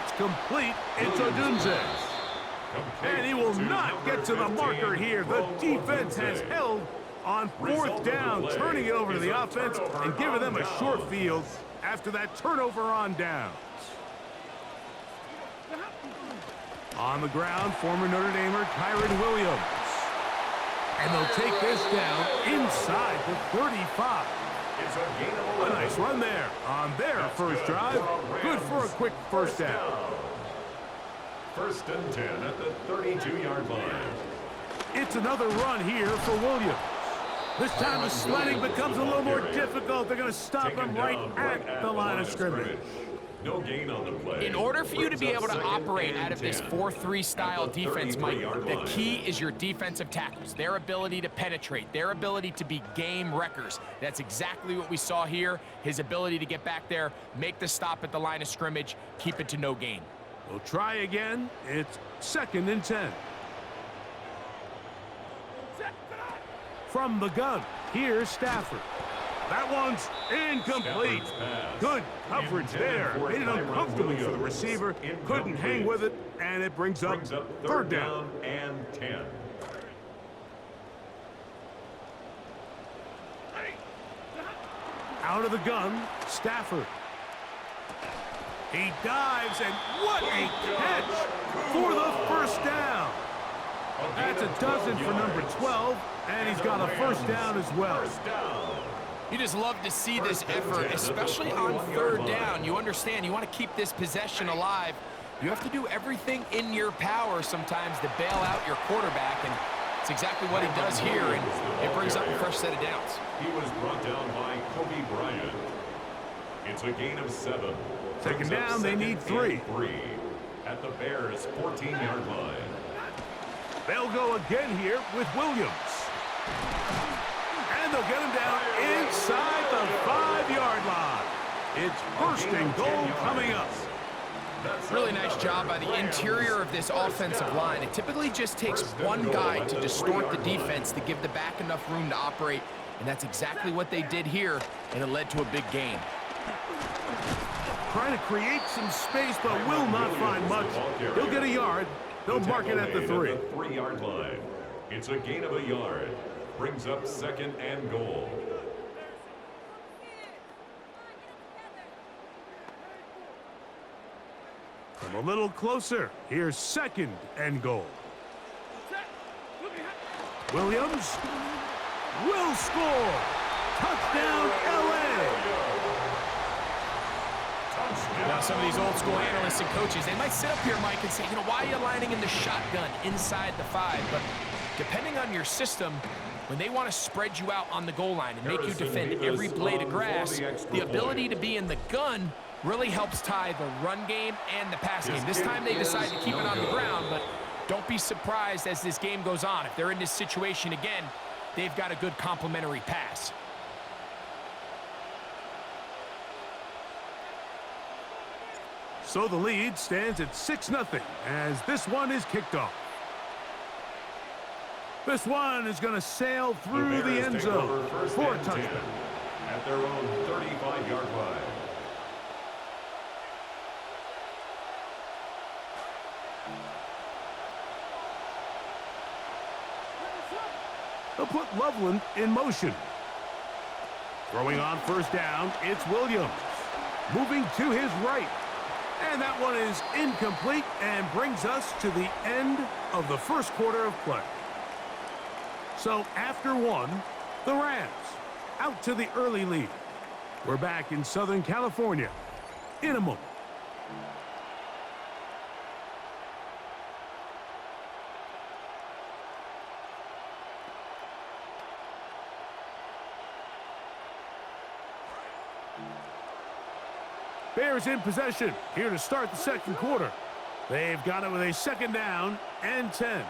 It's complete. It's Odunze. And he will not get to the marker here. The defense has held on fourth down, turning it over to the offense and giving them a short field after that turnover on downs. On the ground, former Notre Damer Kyron Williams. And they'll take this down inside the 35. A nice run there on their first drive. Good for a quick first down. First and 10 at the 32-yard line. It's another run here for Williams. This time the sledding becomes a little more difficult. They're going to stop him right at the line of scrimmage. No gain on the play. In order for you to be able to operate out of this 4-3 style defense, Mike, the key is your defensive tackles, their ability to penetrate, their ability to be game wreckers. That's exactly what we saw here. His ability to get back there, make the stop at the line of scrimmage, keep it to no gain. We'll try again. It's 2nd and 10. From the gun, here's Stafford. That one's incomplete. Good coverage there. Made it uncomfortable for the receiver. Couldn't hang with it, and it brings up third down and 10. Out of the gun, Stafford. He dives, and what a catch for the first down. That's a dozen for number 12, and he's got a first down as well. You just love to see this effort, especially on third down. You understand, you want to keep this possession alive. You have to do everything in your power sometimes to bail out your quarterback, and it's exactly what he does here, and it brings up a fresh set of downs. He was brought down by Kobe Bryant. It's a gain of 7. Second down, they need 3. At the Bears' 14-yard line. They'll go again here with Williams. And they'll get him down inside the 5-yard line. It's first and goal coming up. Really nice job by the interior of this offensive line. It typically just takes one guy to distort the defense to give the back enough room to operate, and that's exactly what they did here, and it led to a big gain. Trying to create some space, but will not find much. He'll get a yard. They'll mark it at the 3. 3-yard line. It's a gain of a yard. Brings up 2nd and goal. Come a little closer. Here's 2nd and goal. Williams will score. Touchdown, LA. Now, some of these old school analysts and coaches, they might sit up here, Mike, and say, you know, why are you lining in the shotgun inside the 5? But depending on your system, when they want to spread you out on the goal line and make you defend every blade of grass, the ability to be in the gun really helps tie the run game and the pass game. This time they decide to keep it on the ground, but don't be surprised as this game goes on. If they're in this situation again, they've got a good complementary pass. So the lead stands at 6-0 as this one is kicked off. This one is going to sail through the end zone for a touchdown. At their own 35-yard line. They'll put Loveland in motion. Throwing on first down, it's Williams. Moving to his right. And that one is incomplete and brings us to the end of the first quarter of play. So after one, the Rams out to the early lead. We're back in Southern California in a moment. Bears in possession here to start the second quarter. They've got it with a 2nd down and 10.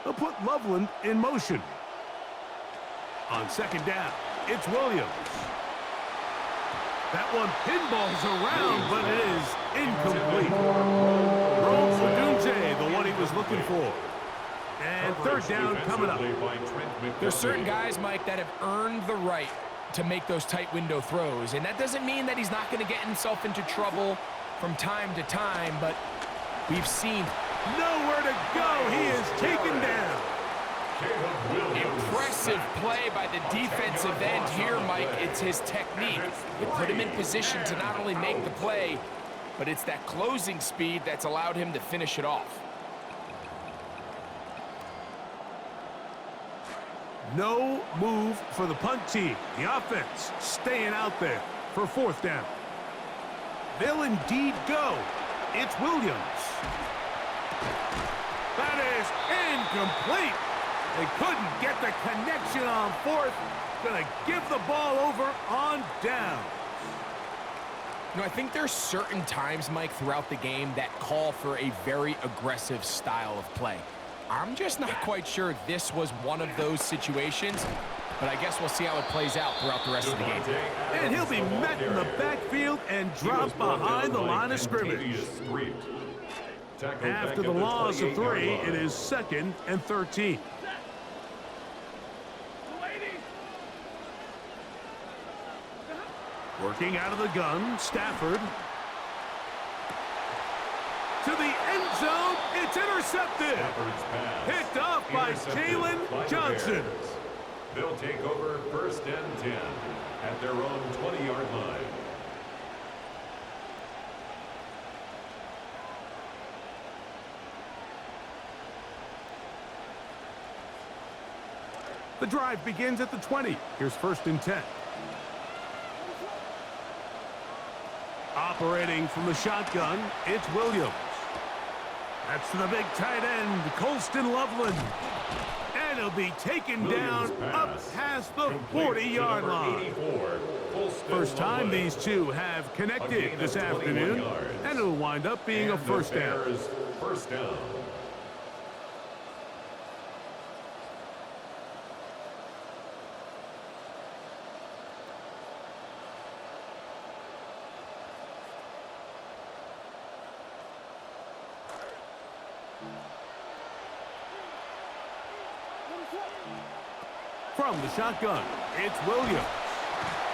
They'll put Loveland in motion. On 2nd down, it's Williams. That one pinballs around, but it is incomplete. Rome Odunze, the one he was looking for. And 3rd down coming up. There's certain guys, Mike, that have earned the right to make those tight window throws. And that doesn't mean that he's not going to get himself into trouble from time to time, but we've seen nowhere to go. He is taken down. Impressive play by the defensive end here, Mike. It's his technique. It put him in position to not only make the play, but it's that closing speed that's allowed him to finish it off. No move for the punt team. The offense staying out there for fourth down. They'll indeed go. It's Williams. That is incomplete. They couldn't get the connection on fourth. Gonna give the ball over on down. You know, I think there's certain times, Mike, throughout the game that call for a very aggressive style of play. I'm just not quite sure this was one of those situations, but I guess we'll see how it plays out throughout the rest of the game. And he'll be met in the backfield and dropped behind the line of scrimmage. After the loss of 3, it is 2nd and 13. Working out of the gun, Stafford. To the end zone, it's intercepted. Picked off by Jalen Johnson. They'll take over 1st and 10 at their own 20-yard line. The drive begins at the 20. Here's 1st and 10. Operating from the shotgun, it's Williams. That's to the big tight end, Colston Loveland. And he'll be taken down up past the 40-yard line. First time these two have connected this afternoon, and it'll wind up being a first down. First down. From the shotgun, it's Williams.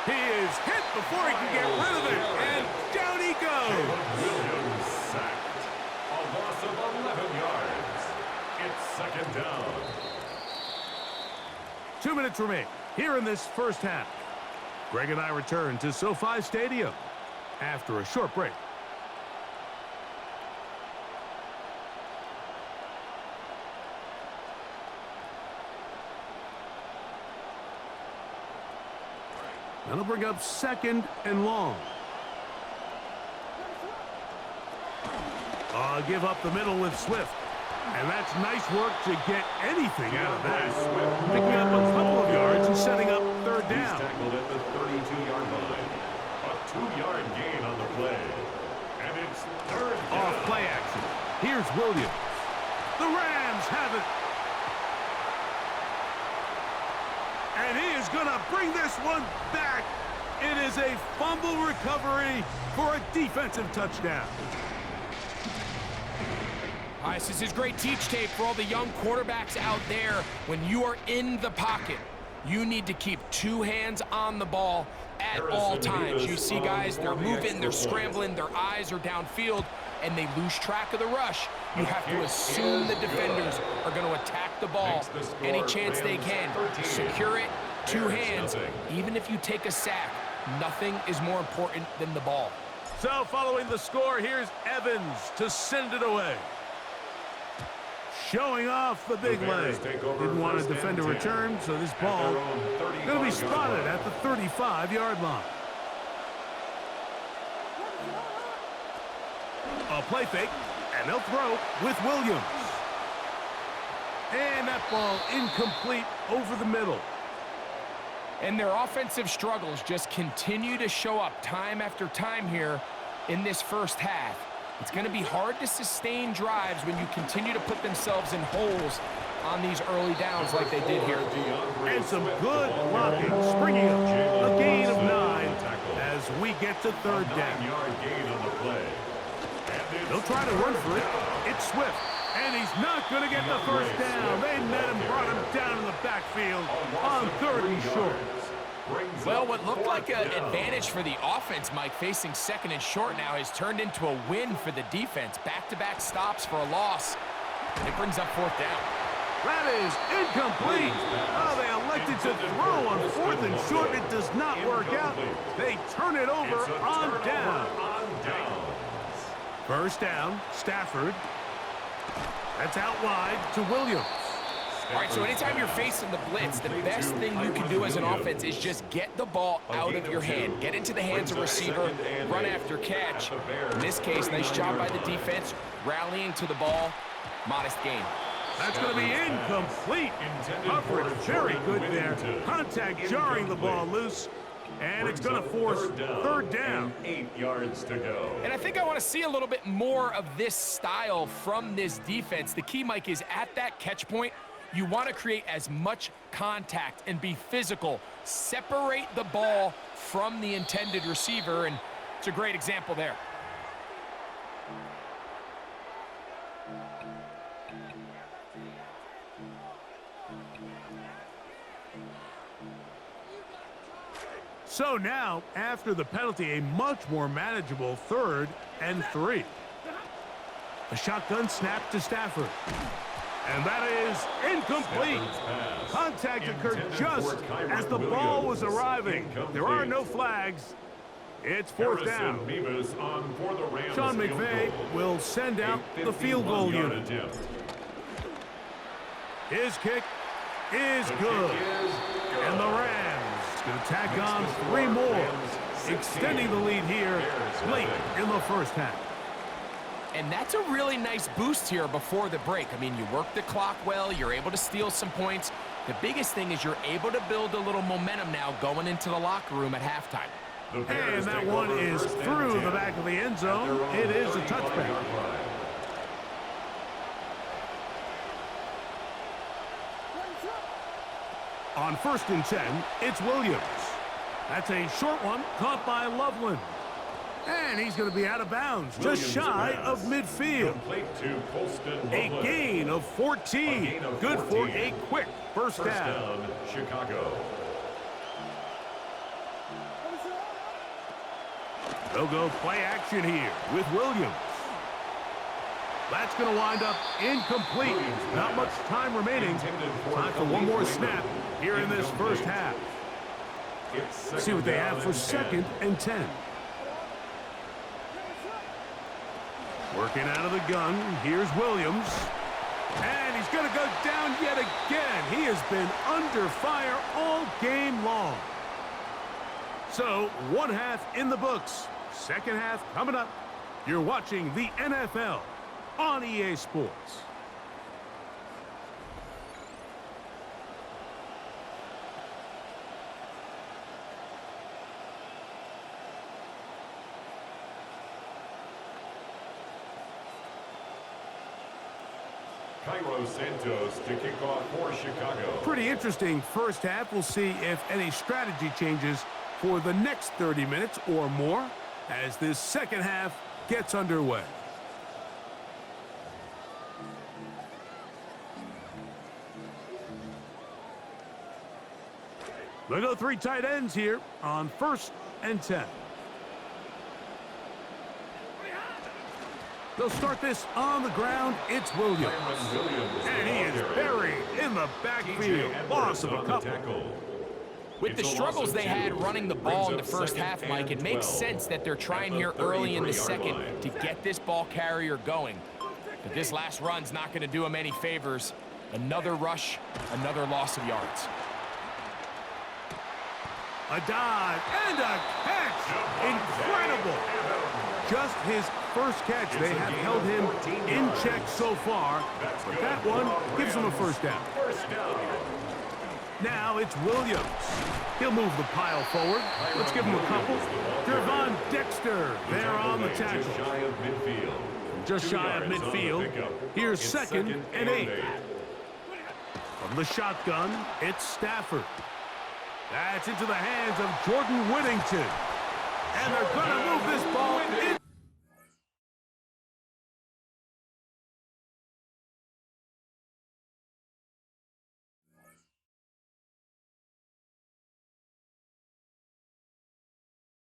He is hit before he can get rid of it, and down he goes. Williams sacked. A loss of 11 yards. It's 2nd down. 2 minutes remain here in this first half. Greg and I return to SoFi Stadium after a short break. That'll bring up 2nd and long. Give up the middle with Swift. And that's nice work to get anything out of that. Picking up a couple of yards and setting up 3rd down. He's tackled at the 32-yard line. A 2-yard gain on the play. And it's 3rd down. Off play action. Here's Williams. The Rams have it. And he is going to bring this one back. It is a fumble recovery for a defensive touchdown. All right, this is great teach tape for all the young quarterbacks out there. When you are in the pocket, you need to keep 2 hands on the ball at all times. You see guys, they're moving, they're scrambling, their eyes are downfield, and they lose track of the rush. You have to assume the defenders are going to attack the ball any chance they can. Secure it, 2 hands. Even if you take a sack, nothing is more important than the ball. So following the score, here's Evans to send it away. Showing off the big leg. Didn't want to defend a return, so this ball going to be spotted at the 35-yard line. A play fake, and they'll throw with Williams. And that ball incomplete over the middle. And their offensive struggles just continue to show up time after time here in this first half. It's going to be hard to sustain drives when you continue to put themselves in holes on these early downs like they did here. And some good blocking, springing up a gain of 9 as we get to 3rd down. They'll try to run for it. It's Swift, and he's not going to get the first down. They met him, brought him down in the backfield on 3rd and short. brings Well, up what looked like fourth an down. advantage for the offense, Mike, facing 2nd and short now has turned into a win for the defense. Back-to-back stops for a loss. And it brings up 4th down. That is incomplete. Oh, they elected to throw on 4th and short. It does not work out. They turn it over It's a on turnover down. on downs. 1st down, Stafford. That's out wide to Williams. All right, so anytime you're facing the blitz, the best thing you can do as an offense is just get the ball out of your hand. Get into the hands of receiver, run after catch. In this case, nice job by the defense, rallying to the ball. Modest gain. That's going to be incomplete. Coverage very good there. Contact jarring the ball loose. And it's going to force 3rd down. 8 yards to go. And I think I want to see a little bit more of this style from this defense. The key, Mike, is at that catch point, you want to create as much contact and be physical. Separate the ball from the intended receiver, and it's a great example there. So now, after the penalty, a much more manageable 3rd and 3. A shotgun snap to Stafford. And that is incomplete. Contact occurred just as the ball was arriving. There are no flags. It's 4th down. Sean McVay will send out the field goal unit. His kick is good. And the Rams going to tack on 3 more, extending the lead here late in the 1st half. And that's a really nice boost here before the break. I mean, you work the clock well, you're able to steal some points. The biggest thing is you're able to build a little momentum now going into the locker room at halftime. And that one is through the back of the end zone. It is a touchback. On 1st and 10, it's Williams. That's a short one caught by Loveland. And he's going to be out of bounds, just shy of midfield. A gain of 14. Good for a quick first down. Chicago. They'll go play action here with Williams. That's going to wind up incomplete. Not much time remaining. Time for one more snap here in this 1st half. See what they have for 2nd and 10. Working out of the gun, here's Williams. And he's going to go down yet again. He has been under fire all game long. So, 1 half in the books. 2nd half coming up. You're watching the NFL on EA Sports. Cairo Santos to kick off for Chicago. Pretty interesting 1st half. We'll see if any strategy changes for the next 30 minutes or more as this 2nd half gets underway. They'll go 3 tight ends here on 1st and 10. They'll start this on the ground. It's Williams. And he is buried in the backfield. Loss of a couple. With the struggles they had running the ball in the 1st half, Mike, it makes sense that they're trying here early in the 2nd to get this ball carrier going. But this last run's not going to do him any favors. Another rush, another loss of yards. A dive and a catch. Incredible. Just his 1st catch. They have held him in check so far, but that one gives him a 1st down. Now it's Williams. He'll move the pile forward. Let's give him a couple. Gervon Dexter there on the tackle. Just shy of midfield. Here's 2nd and 8. From the shotgun, it's Stafford. That's into the hands of Jordan Whittington. And they're going to move this ball